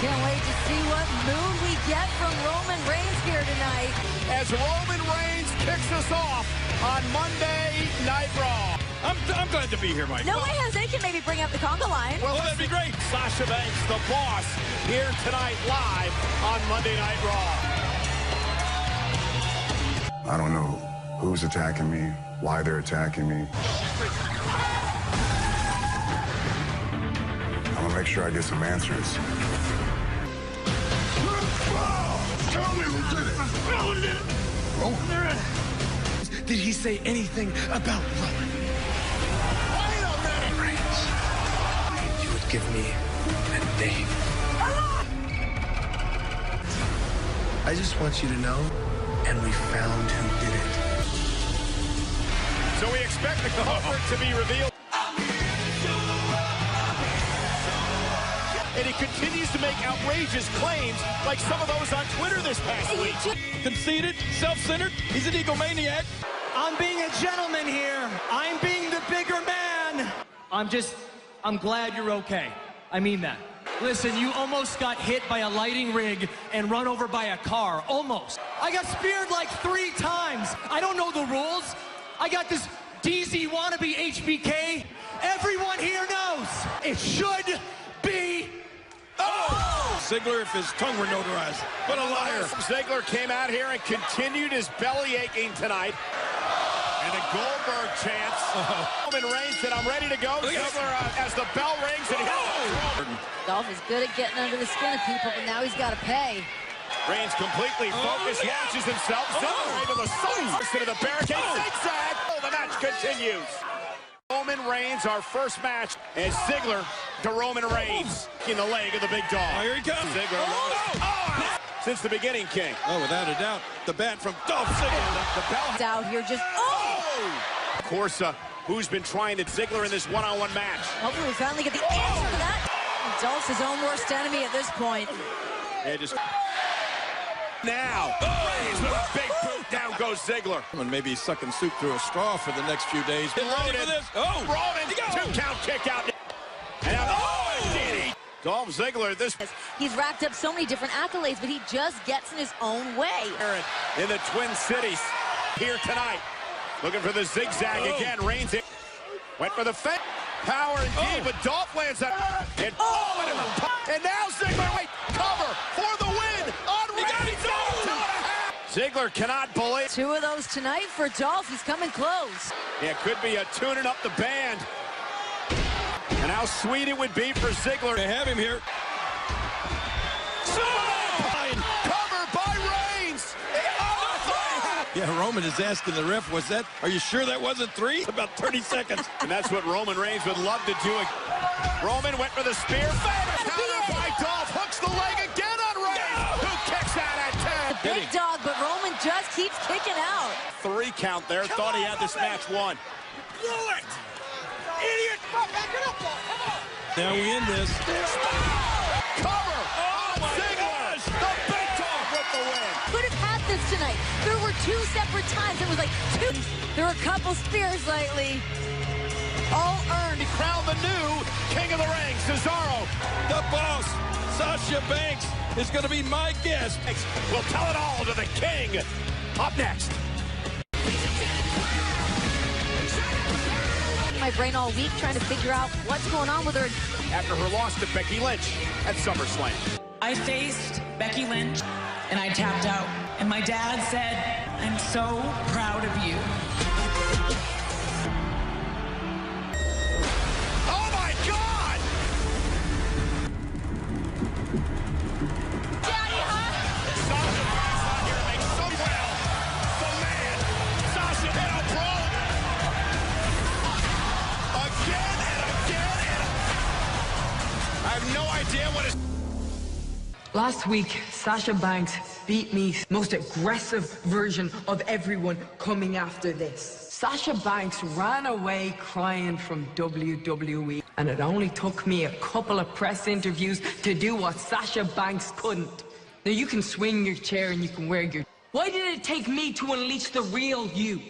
Can't wait to see what mood we get from Roman Reigns here tonight. As Roman Reigns kicks us off on Monday Night Raw. I'm glad to be here, Mike. No way, Jose can maybe bring up the conga line. Well, that'd be great. Sasha Banks, the boss, here tonight live on Monday Night Raw. I don't know who's attacking me, why they're attacking me. I'm gonna make sure I get some answers. Tell me who did it. Roman. Did he say anything about Roman? Wait a minute, Reigns. You would give me a name. I just want you to know, and we found who did it. So we expect the culprit to be revealed. And he continues to make outrageous claims like some of those on Twitter this past week. Conceited, self-centered, he's an egomaniac. I'm being a gentleman here. I'm being the bigger man. I'm glad you're okay. I mean that. Listen, you almost got hit by a lighting rig and run over by a car. Almost. I got speared like 3 times. I don't know the rules. I got this DZ wannabe HBK. Everyone here knows it should be. Ziggler, if his tongue were notarized. What a liar. Ziggler came out here and continued his belly aching tonight. And the Goldberg chants. Roman Reigns said, I'm ready to go. Ziggler, as the bell rings, and Dolph is good at getting under the skin of people, but now he's got to pay. Reigns completely focused, launches himself. Ziggler able to slice into the barricade. Zigzag. The match continues. Roman Reigns, our first match, as Ziggler to Roman Reigns in the leg of the big dog. Oh, here he comes. Ziggler since the beginning, King. Oh, without a doubt, the bat from Dolph Ziggler. The bell It's out here just, Of course, who's been trying to Ziggler in this one-on-one match? hopefully we finally get the answer to that. Dolph's his own worst enemy at this point. Yeah, just now. Reigns with a big boot. Down goes Ziggler. And maybe sucking soup through a straw for the next few days. Get ready for this. Oh, Roman, 2-count kick out. And now, DD. Dolph Ziggler, He's racked up so many different accolades, but he just gets in his own way. in the Twin Cities here tonight. Looking for the zigzag again. Reigns went for the fake. Power and key, but Dolph lands that. And now Ziggler, cover for the win on Reigns. Ziggler cannot believe. 2 of those tonight for Dolph. He's coming close. Yeah, could be a tuning up the band. And how sweet it would be for Ziggler they have him here. Cover by Reigns. Yeah, Roman is asking the ref, are you sure that wasn't 3? About 30 seconds. And that's what Roman Reigns would love to do. Roman went for the spear. Counter by Dolph. Hooks the leg again on Reigns. Who kicks out at 10? Big dog, but Roman just keeps kicking out. 3 count there. Thought he had this match won. Blow it! Idiot! Now we end this. Cover! Ziggler! The big dog with the win. Could have had this tonight. There were 2 separate times. It was like 2. There were a couple spears lately. All earned. He crowned the new King of the Ring, Cesaro. The boss, Sasha Banks, is going to be my guest. We'll tell it all to the King. Up next. My brain all week trying to figure out what's going on with her. After her loss to Becky Lynch at SummerSlam. I faced Becky Lynch, and I tapped out. And my dad said, I'm so proud of you. Oh, my God! Daddy, Sasha Banks out here makes so well. The man, Sasha now prone. Again and again and I have no idea what is. Last week, Sasha Banks beat me, most aggressive version of everyone coming after this. Sasha Banks ran away crying from WWE, and it only took me a couple of press interviews to do what Sasha Banks couldn't. Now you can swing your chair and you can wear your... Why did it take me to unleash the real you?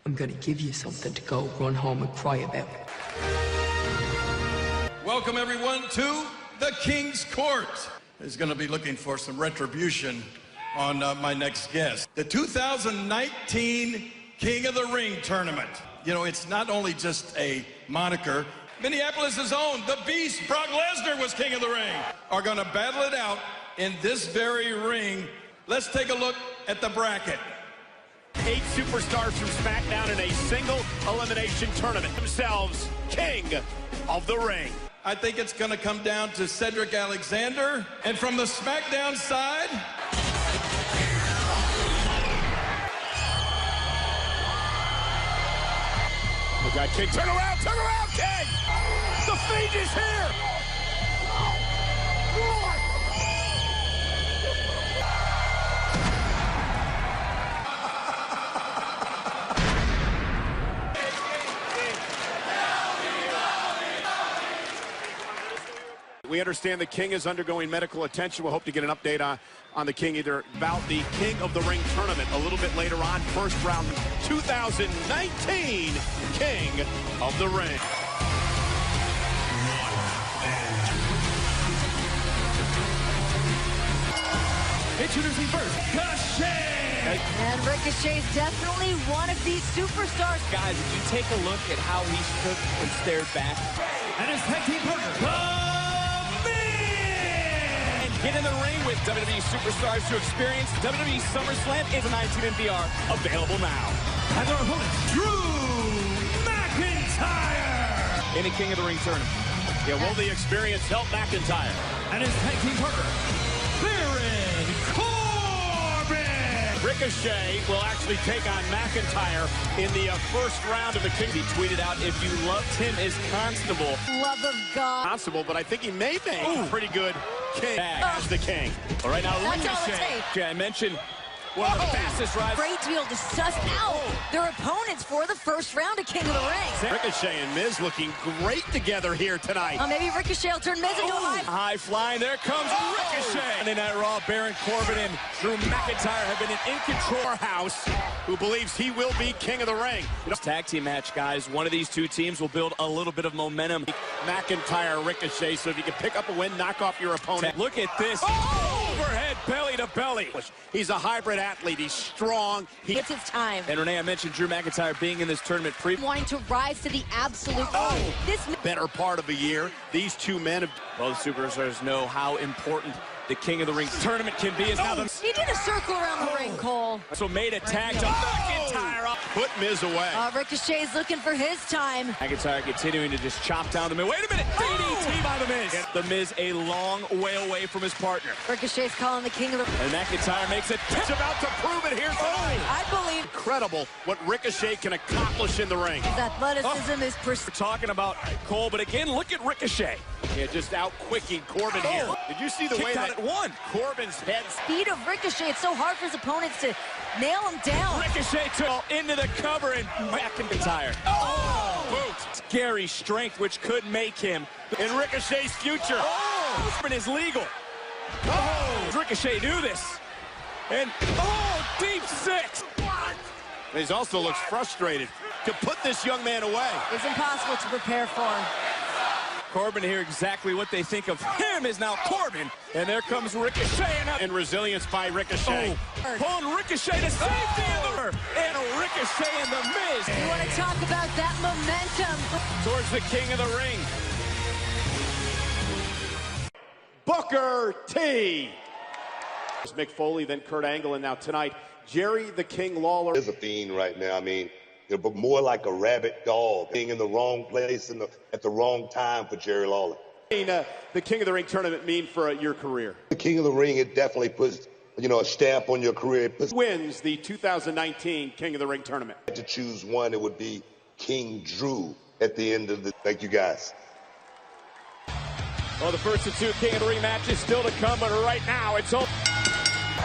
I'm gonna give you something to go run home and cry about. Welcome, everyone, to the King's Court. is going to be looking for some retribution on my next guest. The 2019 King of the Ring tournament. You know, it's not only just a moniker. Minneapolis' own, the Beast, Brock Lesnar, was King of the Ring. Are going to battle it out in this very ring. Let's take a look at the bracket. 8 superstars from SmackDown in a single elimination tournament. Themselves King of the Ring. I think it's going to come down to Cedric Alexander. And from the SmackDown side, we got King. Turn around, King! The Fiend is here! We understand the King is undergoing medical attention. We'll hope to get an update on the King, either about the King of the Ring tournament a little bit later on. First round 2019 King of the Ring. Introducing first, Ricochet! And Ricochet's definitely one of these superstars. Guys, if you take a look at how he stood and stared back. And his tag team partner, Get in the ring with WWE superstars to experience WWE SummerSlam is 19 in VR. Available now. and our opponent, Drew McIntyre! In a King of the Ring tournament. Yeah, will the experience help McIntyre? And his tag team partner, Baron Corbin! Ricochet will actually take on McIntyre in the first round of the King. He tweeted out, if you loved him as Constable. Love of God. Possible, but I think he may make a pretty good King as the King. All right, now That's all it Ricochet. takes. Okay, I mentioned one of the fastest rides. Great to be able to suss out their opponents for the first round of King of the Ring. Ricochet and Miz looking great together here tonight. Maybe Ricochet will turn Miz into a High flying, there comes Ricochet. Monday Night Raw, Baron Corbin and Drew McIntyre have been in control. House, who believes he will be King of the Ring. Tag team match, guys. One of these two teams will build a little bit of momentum. McIntyre, Ricochet, so if you can pick up a win, knock off your opponent. Look at this. Overhead, belly to belly. He's a hybrid athlete. He's strong. It's his time. And Renee, I mentioned Drew McIntyre being in this tournament Wanting to rise to the absolute. This better part of a year. These two men have... Both superstars know how important the King of the Ring tournament can be. He did a circle around the ring, Cole. So made a tag to McIntyre up. Put Miz away. Ricochet's looking for his time. McIntyre continuing to just chop down the Miz. Wait a minute. DDT by the Miz. The Miz a long way away from his partner. Ricochet's calling the King of the Ring. And McIntyre makes it. He's about to prove it here tonight. I believe Incredible what Ricochet can accomplish in the ring. his athleticism is We're talking about Cole, but again, look at Ricochet. Yeah, just out-quicking Corbin here. Did you see the way Kicked out that at one. Corbin's head... speed of Ricochet. It's so hard for his opponents to nail him down. Ricochet took into the cover and McIntyre. Boot. Scary strength, which could make him. In Ricochet's future. Movement is legal. Ricochet knew this. And, deep six. He also looks frustrated to put this young man away. It's impossible to prepare for. Corbin here, exactly what they think of him is now Corbin. And there comes Ricochet. And resilience by Ricochet. Pulling Ricochet to safety and Ricochet and the Miz. You want to talk about that momentum. Towards the King of the Ring. Booker T. Mick Foley, then Kurt Angle, and now tonight, Jerry the King Lawler. Is a fiend right now. I mean, but more like a rabid dog, being in the wrong place at the wrong time for Jerry Lawler. The King of the Ring tournament mean for your career? The King of the Ring, it definitely puts, a stamp on your career. It puts, Wins the 2019 King of the Ring tournament. to choose one, it would be King Drew at the end of the. Thank you, guys. Well, the first of two King of the Ring matches still to come, but right now it's over.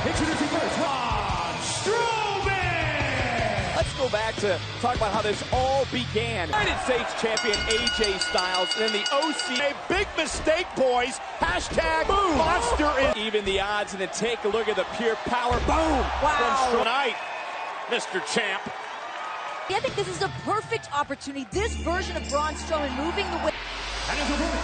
Introducing first, Braun Strowman! Let's go back to talk about how this all began. United States champion AJ Styles, and then the OC. A big mistake, boys. Hashtag boom. Monster is Even the odds, and then take a look at the pure power. Boom! Wow. From tonight, Mr. Champ. I think this is a perfect opportunity. This version of Braun Strowman moving the way. And his opponent,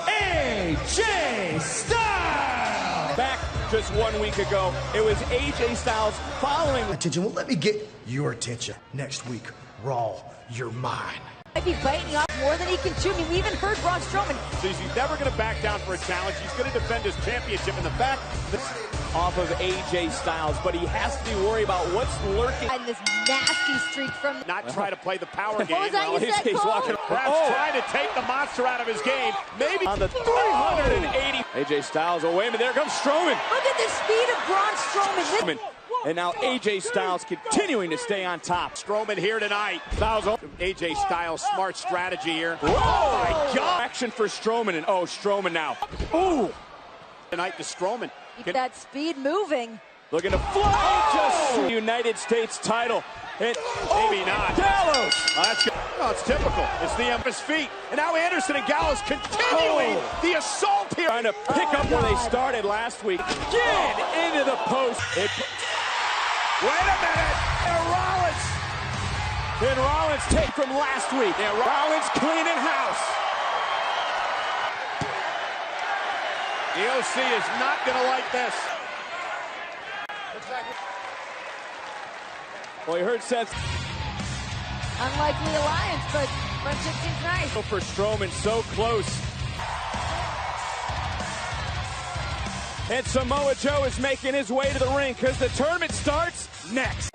AJ Styles! Back just 1 week ago, it was AJ Styles following. Attention, well, let me get your attention. Next week, Raw, you're mine. Might be biting off more than he can chew. I mean, we even heard Braun Strowman. So he's never going to back down for a challenge. He's going to defend his championship. And the fact that Off of AJ Styles, but he has to be worried about what's lurking. And this nasty streak from... not try to play the power game. What was that you said, He's Cole? walking. Perhaps trying to take the monster out of his game. Maybe On the 380. AJ Styles, oh wait a minute, there comes Strowman. Look at the speed of Braun Strowman. And now AJ Styles continuing to stay on top. Strowman here tonight. Styles, AJ Styles, smart strategy here. Whoa! Oh my God! Action for Strowman, and oh, Strowman now. Ooh! Tonight to Strowman. Keep that speed moving. Looking to fly just United States title. Maybe not. Gallows! That's good. Oh, it's typical. It's the his feet. And now Anderson and Gallows continuing the assault here. Trying to pick up where they started last week. Get into the post. Wait a minute. Rollins. Then Rollins take from last week. Yeah, Rollins cleaning house. The OC is not going to like this. Well, you heard Seth. Unlikely alliance, but friendship seems nice. For Strowman, so close. And Samoa Joe is making his way to the ring because the tournament starts next.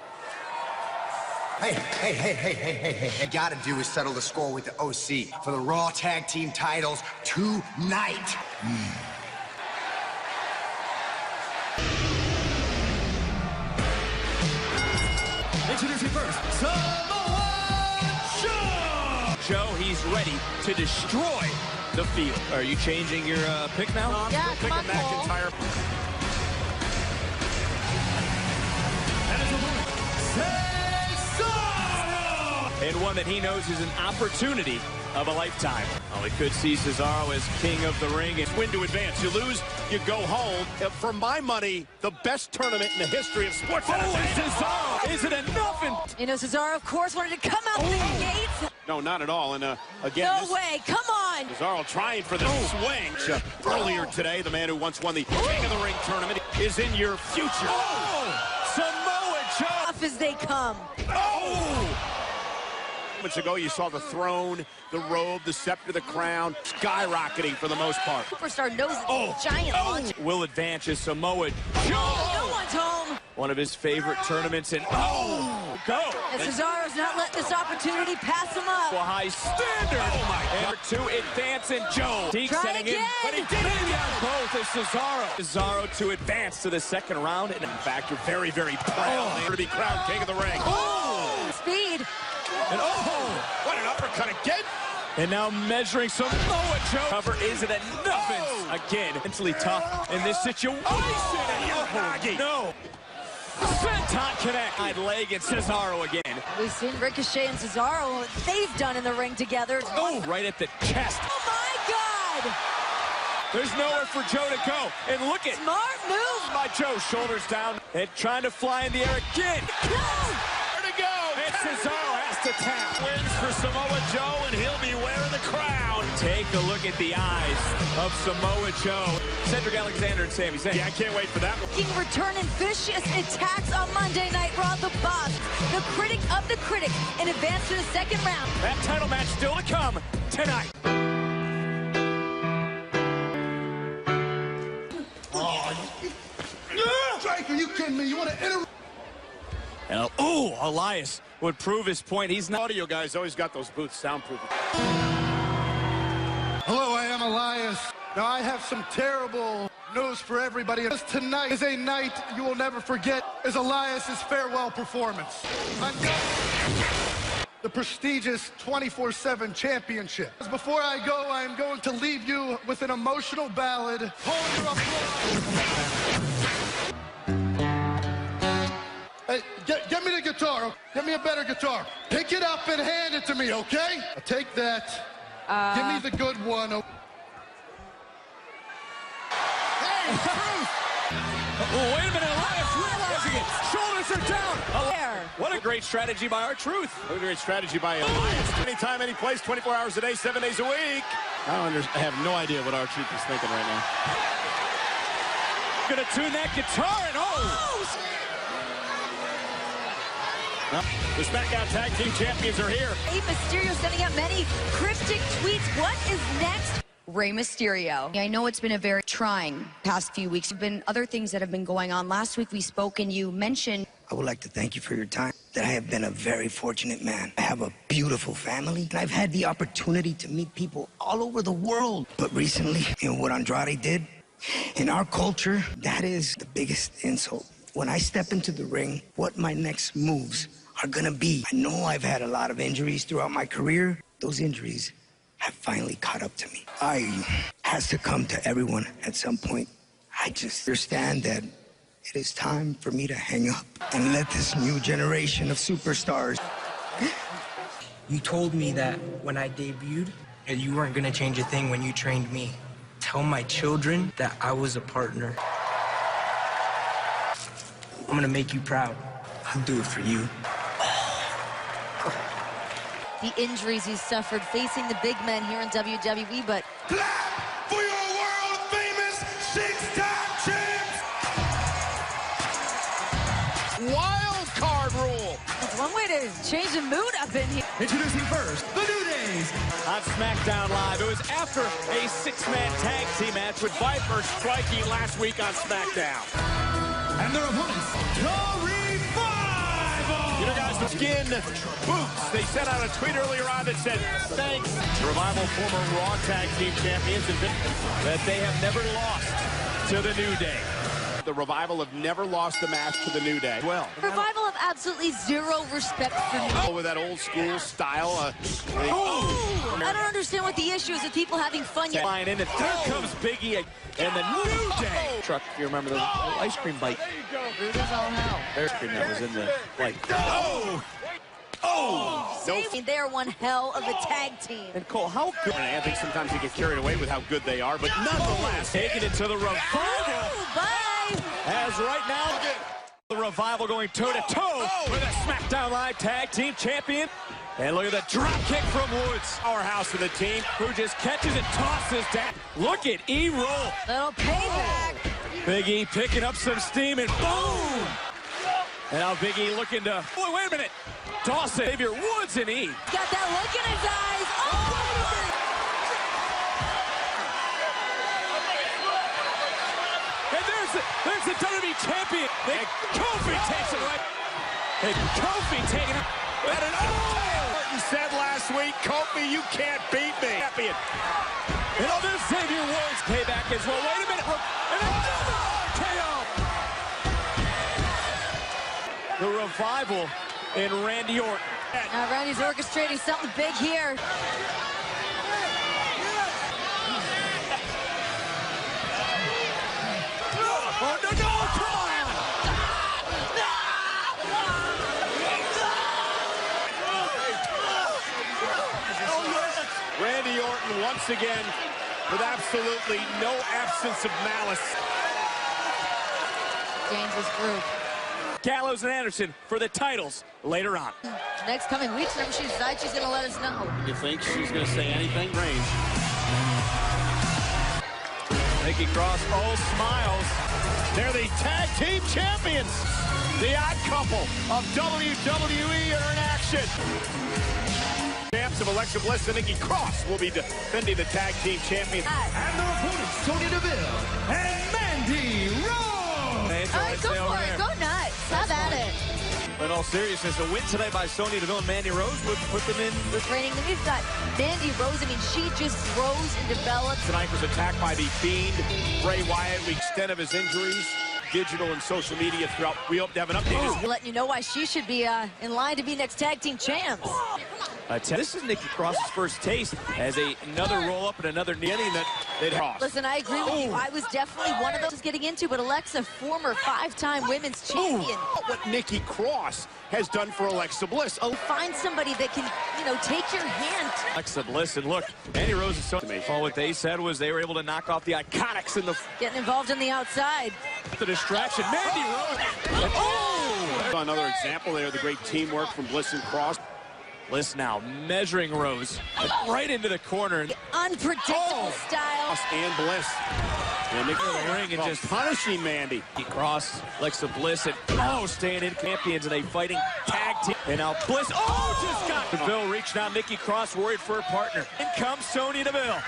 Hey. Gotta do is settle the score with the OC for the Raw Tag Team titles tonight. Introducing first, Samoa Joe! Joe, he's ready to destroy the field. Are you changing your pick now? Yeah, come on, Cole. McIntyre. That is a winner, Cesaro! And one that he knows is an opportunity of a lifetime. Oh, we could see Cesaro as king of the ring. It's win to advance. You lose, you go home. For my money, the best tournament in the history of sports. Cesaro! Is it enough? You know, Cesaro, of course, wanted to come out the gates. No, not at all. And again, No way. Come on. Cesaro trying for the swing. Earlier today, the man who once won the King of the Ring tournament is in your future. Samoa Joe! Off as they come. Moments ago, you saw the throne, the robe, the scepter, the crown, skyrocketing for the most part. Superstar knows it's a giant launch. Will advance as Samoa Joe. No one's home. One of his favorite tournaments and go. And Cesaro's not letting this opportunity pass him up. A high standard. Oh my God. To advance and Joe. Deke Try setting again. in, but he did it on both as Cesaro. Cesaro to advance to the second round. And in fact, you're very, very proud to be crowned King of the Ring. Speed. And what an uppercut again. And now measuring Samoa Joe. Cover is it enough? Again, mentally tough in this situation. No. Senton connect. I'd leg and Cesaro again. We've seen Ricochet and Cesaro, what they've done in the ring together. Right at the chest. Oh my God. There's nowhere for Joe to go. And look at Smart move. by Joe, shoulders down and trying to fly in the air again. Where to go? And Cesaro has to tap. Wins for Samoa Joe, and he'll be wearing the crown. Take a look at the eyes of Samoa Joe. Cedric Alexander and Sami Zayn. Yeah, I can't wait for that one. King returning vicious attacks on Monday Night Raw. The boss, the critic of the critics, in advance to the second round. That title match still to come tonight. Drake, are you kidding me? You want to enter? And Elias would prove his point. He's not. Audio guys always got those boots soundproof. Hello, I am Elias. Now, I have some terrible news for everybody. Tonight is a night you will never forget, is Elias's farewell performance. The prestigious 24/7 championship. Before I go, I am going to leave you with an emotional ballad. Hold your applause. Hey, get me the guitar. Get me a better guitar. Pick it up and hand it to me, okay? I'll take that. Give me the good one. Hey, Bruce! Wait a minute, Elias realizing it. Shoulders are down. There. What a great strategy by R-Truth. What a great strategy by Elias. Anytime, any place, 24 hours a day, 7 days a week. I have no idea what R-Truth is thinking right now. gonna tune that guitar and the SmackDown Tag Team Champions are here. Rey Mysterio sending out many cryptic tweets. What is next? Rey Mysterio. I know it's been a very trying past few weeks. There have been other things that have been going on. Last week we spoke and you mentioned... I would like to thank you for your time. That I have been a very fortunate man. I have a beautiful family, and I've had the opportunity to meet people all over the world. But recently, what Andrade did, in our culture, that is the biggest insult. When I step into the ring, what my next moves are gonna be. I know I've had a lot of injuries throughout my career. Those injuries have finally caught up to me. Has to come to everyone at some point. I just understand that it is time for me to hang up and let this new generation of superstars. You told me that when I debuted, that you weren't gonna change a thing when you trained me. Tell my children that I was a partner. I'm gonna make you proud. I'll do it for you. The injuries he's suffered facing the big men here in WWE, but... Clap for your world-famous six-time champs! Wild card rule. That's one way to change the mood up in here. Introducing first, the New Days. On SmackDown Live, it was after a six-man tag team match with Viper striking last week on SmackDown. And their opponents, the Revival! You know, guys, the skin boots. They sent out a tweet earlier on that said, thanks. Revival, former Raw Tag Team Champions, admit that they have never lost to the New Day. The Revival have never lost a match to the New Day. Well, Revival have absolutely zero respect for New Day. With that old school style. I don't understand what the issue is with people having fun yet. Flying in, and there comes Biggie and the New Day. Truck, if you remember the ice cream bite. There you go. It is all hell. Ice cream that was in the bite. They're one hell of a tag team. And Cole, how good? And I think sometimes you get carried away with how good they are, but nonetheless, taking it to the Revival. Bye. As right now, the Revival going toe-to-toe with a SmackDown Live Tag Team Champion. And look at the drop kick from Woods. Powerhouse of the team, who just catches and tosses down. Look at E-roll. Little payback. Big E picking up some steam and boom! And now Big E looking to, boy, wait a minute. Dawson, Xavier Woods and E. Got that look in his eyes. And there's the WWE champion. Kofi takes it right. And Kofi taking it. And Orton said last week, Kofi, you can't beat me. Champion. And there's Xavier Woods payback as well. Wait a minute. And another KO. The Revival and Randy Orton. Now Randy's orchestrating something big here. Oh, no, come on! Randy Orton once again with absolutely no absence of malice. Dangerous group. Gallows and Anderson for the titles later on. Next coming weeks, whenever she decides she's going to let us know. You think she's going to say anything? Range. Nikki Cross, all smiles. They're the tag team champions. The odd couple of WWE are in action. Champs of Alexa Bliss and Nikki Cross will be defending the tag team champions. And their opponents, Sonya Deville and Mandy Rose. All right, go for it. Go nuts. Have at it. In all seriousness, a win tonight by Sonya Deville and Mandy Rose would put them in the training. Then we've got Mandy Rose. I mean, she just grows and develops. Tonight was attacked by the Fiend, Bray Wyatt. The extent of his injuries, digital and social media throughout. We hope to have an update. Letting you know why she should be in line to be next tag team champs. This is Nikki Cross's first taste as another roll-up and another knitting that they'd cross. Listen, I agree with you. I was definitely one of those getting into, but Alexa, former 5-time women's champion. What Nikki Cross has done for Alexa Bliss. Find somebody that can, take your hand. Alexa Bliss, and look, Mandy Rose is so amazing. All what they said was they were able to knock off the Iconics in the... Getting involved on the outside. The distraction, Mandy Rose. Another example there, the great teamwork from Bliss and Cross. Bliss now measuring Rose right into the corner. Unpredictable style. And Bliss. And Nick in the ring and just punishing Mandy. Cross, Alexa Bliss, and staying in champions in a fighting tag team. And now Bliss, just got Deville reaching out. Nikki Cross worried for her partner. In comes Sonya Deville.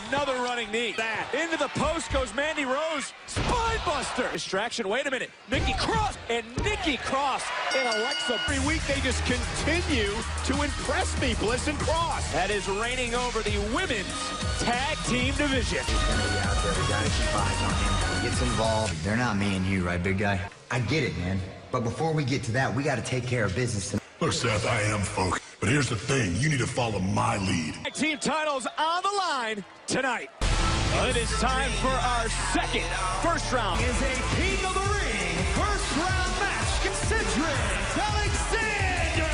Another running knee. Into the post goes Mandy Rose. Spine buster. Distraction. Wait a minute. Nikki Cross and Alexa. Every week they just continue to impress me, Bliss and Cross. That is reigning over the women's tag team division. He's gonna be out there. We gotta keep eyes on him. He gets involved. They're not me and you, right, big guy? I get it, man. But before we get to that, we gotta take care of business. Look, Seth, I am focused. But here's the thing. You need to follow my lead. Tag team titles on the line tonight. It is time for our second first round. Is a King of the Ring first round match. Cedric Alexander.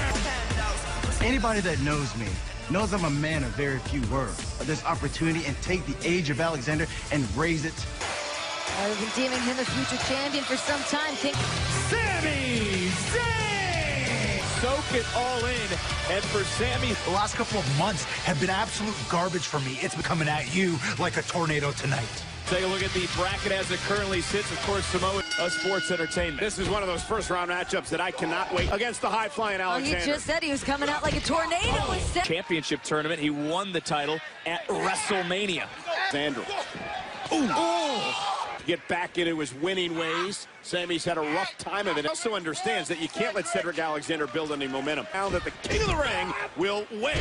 Anybody that knows me knows I'm a man of very few words. This opportunity and take the age of Alexander and raise it. We've been deeming him a future champion for some time. Sami Zayn. Soak it all in. And for Sami, the last couple of months have been absolute garbage for me. It's been coming at you like a tornado tonight. Take a look at the bracket as it currently sits. Of course, Samoa Sports Entertainment. This is one of those first-round matchups that I cannot wait against the high-flying Alexander. He just said he was coming out like a tornado. Championship tournament. He won the title at WrestleMania. Alexander. Get back into his winning ways. Sami's had a rough time of it. He also understands that you can't let Cedric Alexander build any momentum. Now that the King of the Ring will wear.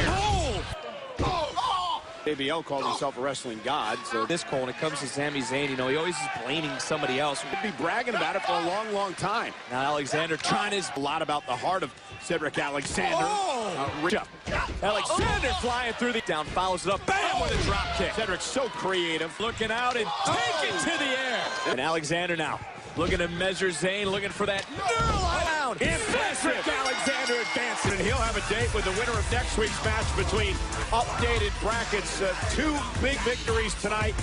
JBL called himself a wrestling god. So this Cole, when it comes to Sami Zayn, you know, he always is blaming somebody else. He'd be bragging about it for a long, long time. Now Alexander trying his a lot about the heart of Cedric Alexander. Alexander flying through the down, follows it up, bam, with a drop kick. Cedric's so creative. Looking out and take it to the air. And Alexander now looking to measure Zayn, looking for that down. Cedric Alexander advancing, and he'll have a date with the winner of next week's match between updated brackets. Two big victories tonight.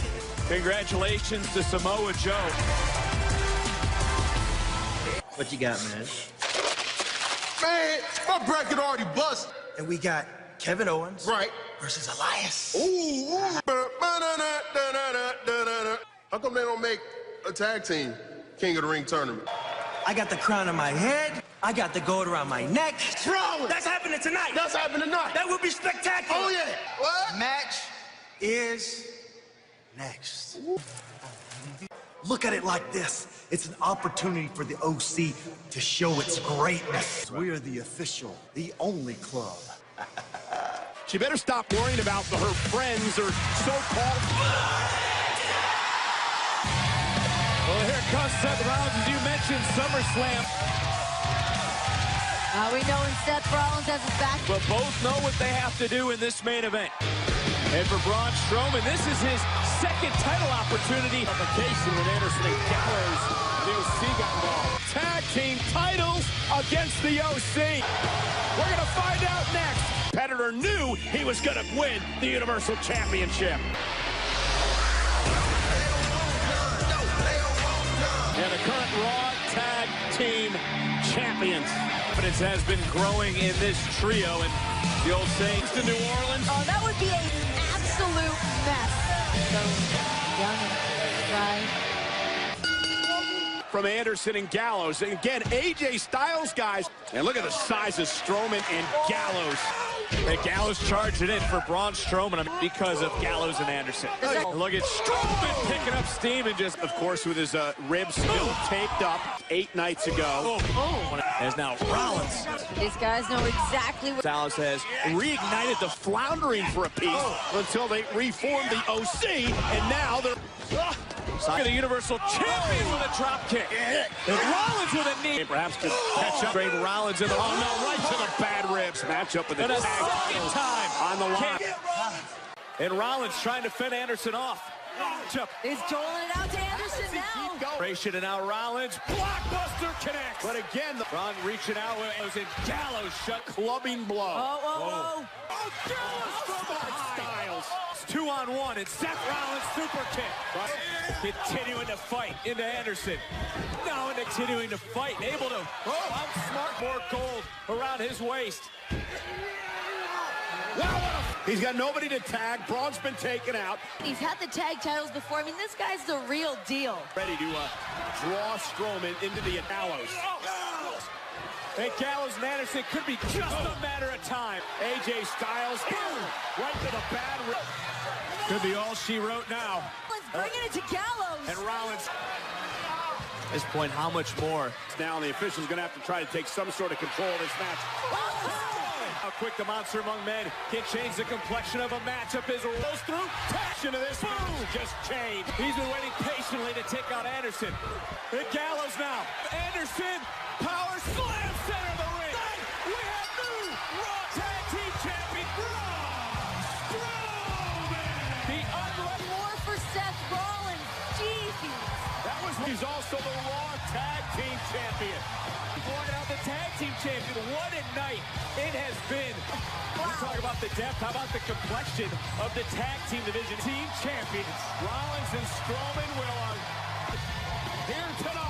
Congratulations to Samoa Joe. What you got, man? Man, my bracket already bust. And we got Kevin Owens versus Elias. Ooh. How come they don't make a tag team King of the Ring tournament? I got the crown on my head. I got the gold around my neck. That's happening tonight. That's happening tonight. That will be spectacular. Oh, yeah. What? Match is next. Look at it like this. It's an opportunity for the OC to show its greatness. We are the official, the only club. She better stop worrying about her friends or so-called... Well, here comes Seth Rollins, as you mentioned, SummerSlam. We know when Seth Rollins has his back. But both know what they have to do in this main event. And for Braun Strowman, this is his second title opportunity. Vacation with Anderson and Gallows. The OC got involved. Tag team titles against the OC. We're going to find out next. Competitor knew he was going to win the Universal Championship. And the current Raw Tag Team Champions. Confidence has been growing in this trio, and the old saying to New Orleans. Oh, that would be an absolute mess. So young, right? From Anderson and Gallows. And again, AJ Styles, guys. And look at the size of Strowman and Gallows. And Gallows charged it in for Braun Strowman because of Gallows and Anderson. And look at Strowman picking up steam and just, of course, with his ribs still taped up 8 nights ago. As now Rollins. These guys know exactly what Styles has reignited the floundering for a piece until they reformed the OC, and now they're... The Universal Champion with a drop kick. And Rollins with a knee. Perhaps could catch up. Great Rollins in the... Oh, no, right to the bad ribs. Match up with the second time on the line. And Rollins trying to fend Anderson off. He's doling it out to Anderson now. And now Rollins. Blockbuster connects. But again, the Ron reaching out with and Gallows shut clubbing blow. Oh, Gallows from Styles. It's 2-on-1 and Seth Rollins super kick. Continuing to fight into Anderson. Now continuing to fight. Able to outsmart more gold around his waist. Wow, what a He's got nobody to tag. Braun's been taken out. He's had the tag titles before. I mean, this guy's the real deal. Ready to draw Strowman into the Gallows. And Gallows and Anderson could be just a matter of time. AJ Styles, right to the bad rib. Could be all she wrote now. Let's bring it to Gallows. And Rollins. At this point, how much more? Now the official's going to have to try to take some sort of control of this match. How quick the monster among men can change the complexion of a matchup as it rolls through. Action of this match just changed. He's been waiting patiently to take out Anderson. And Gallows now. Anderson, power slam, center of the ring. We have new Raw Tag Team Champion, Braun Strowman. The unlucky More for Seth Rollins. Jeez. He's also the Raw Tag Team Champion. Walking out the Tag Team Champion. What a night it has been. Wow. You talk about the depth. How about the complexion of the Tag Team Division? Team Champions. Rollins and Strowman will here tonight.